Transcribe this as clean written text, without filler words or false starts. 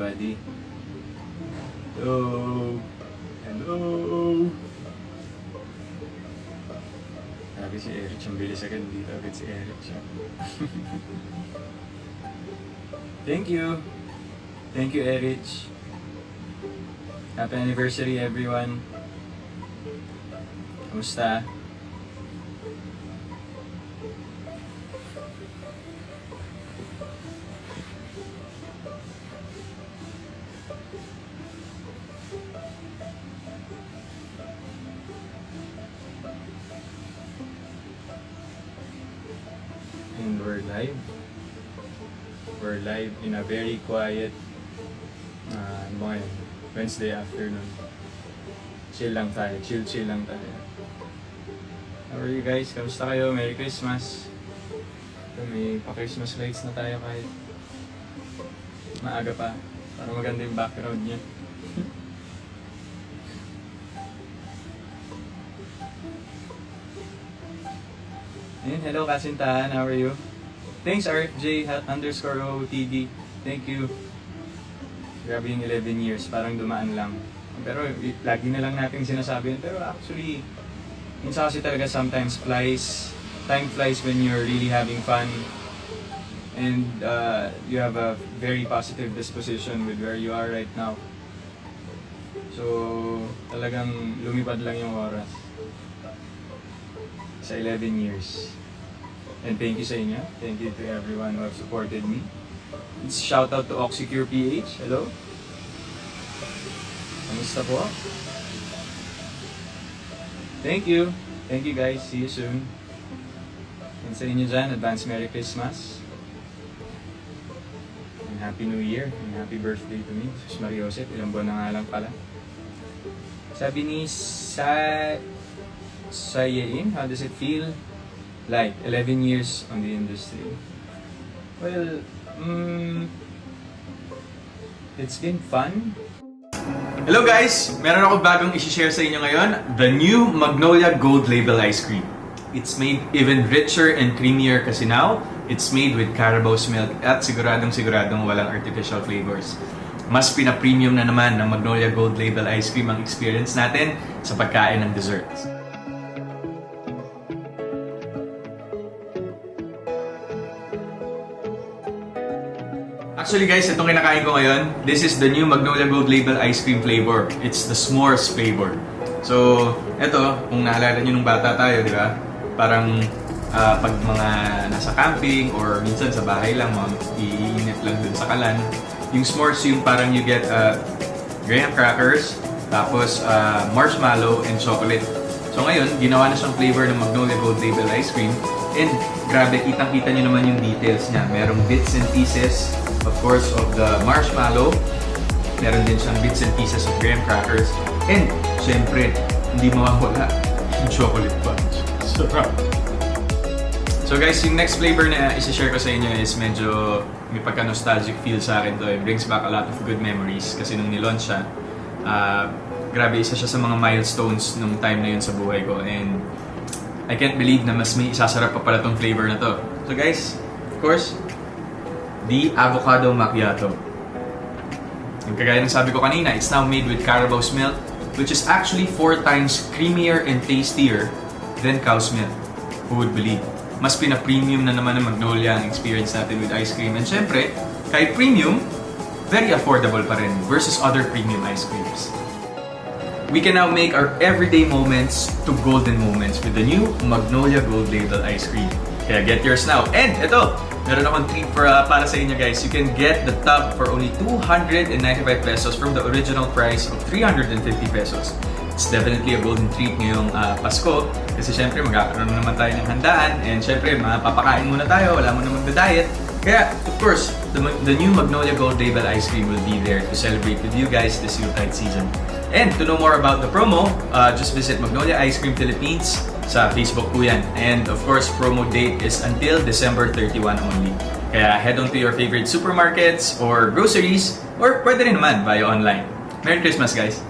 everybody. Hello. Hello. Sabi si Eric, ang bilis agad dito. Agad si Eric siya. Thank you. Thank you, Eric. Happy anniversary, everyone. Kamusta? And we're live. We're live in a very quiet Wednesday afternoon. Chill lang tayo. Chill lang tayo. How are you guys? Kamusta kayo? Merry Christmas. May pa-Christmas lights na tayo kahit maaga pa. Para maganda yung background niya. Ayun, hello Kasintahan, how are you? Thanks RJ_OTD. Thank you. Grabe yung 11 years, parang dumaan lang. Pero lagi na lang natin sinasabi yun. Pero actually, minsan kasi talaga sometimes time flies when you're really having fun. And you have a very positive disposition with where you are right now. So, talagang lumipad lang yung oras. Sa 11 years. And thank you sa inyo. Thank you to everyone who have supported me. It's shout out to Oxycure PH. Hello. Kamusta po? Thank you. Thank you guys. See you soon. And sa inyo dyan, advance Merry Christmas. And Happy New Year. And Happy birthday to me. Sus Mariosep. Ilang buwan na nga lang pala. Sabi ni Sayein, how does it feel like 11 years on the industry? Well, it's been fun. Hello guys! Meron ako bagong isi-share sa inyo ngayon, the new Magnolia Gold Label Ice Cream. It's made even richer and creamier kasi now, it's made with Carabao's milk at siguradong walang artificial flavors. Mas pina-premium na naman ng Magnolia Gold Label Ice Cream ang experience natin sa pagkain ng desserts. Actually guys, itong kinakain ko ngayon, this is the new Magnolia Gold Label Ice Cream flavor. It's the s'mores flavor. So, ito, kung naalala nyo nung bata tayo, di ba? Parang pag mga nasa camping or minsan sa bahay lang, iinit lang dun sa kalan. Yung s'mores, yung parang you get graham crackers, tapos marshmallow and chocolate. So ngayon, ginawa na siyang flavor ng Magnolia Gold Label Ice Cream. And grabe, kitang-kita nyo naman yung details niya. Merong bits and pieces, of course, of the marshmallow. Meron din siyang bits and pieces of graham crackers. And, syempre, hindi mawawala yung chocolate punch. Sarap! So guys, yung next flavor na isi-share ko sa inyo is medyo may pagka-nostalgic feel sa akin to. It brings back a lot of good memories. Kasi nung nilaunch siya, grabe, isa siya sa mga milestones nung time na yun sa buhay ko. And I can't believe na mas may isasarap pa pala tong flavor na to. So guys, of course, the avocado macchiato. Yung kagaya ng sabi ko kanina, it's now made with Carabao's milk, which is actually 4 times creamier and tastier than cow's milk. Who would believe? Mas pina-premium na naman ng Magnolia ang experience natin with ice cream. And syempre, kahit premium, very affordable pa rin versus other premium ice creams. We can now make our everyday moments to golden moments with the new Magnolia Gold Label Ice Cream. Kaya get yours now. And ito, meron akong treat para sa inyo guys. You can get the tub for only 295 pesos from the original price of 350 pesos. It's definitely a golden treat ngayong Pasko. Kasi syempre magkakaroon naman tayo ng handaan. And syempre mapapakain muna tayo, wala mo na magda-diet. Kaya, of course, the new Magnolia Gold Label Ice Cream will be there to celebrate with you guys this Yuletide season. And to know more about the promo, just visit Magnolia Ice Cream Philippines sa Facebook po yan. And of course, promo date is until December 31 only. Kaya head on to your favorite supermarkets or groceries, or pwede rin naman via online. Merry Christmas guys!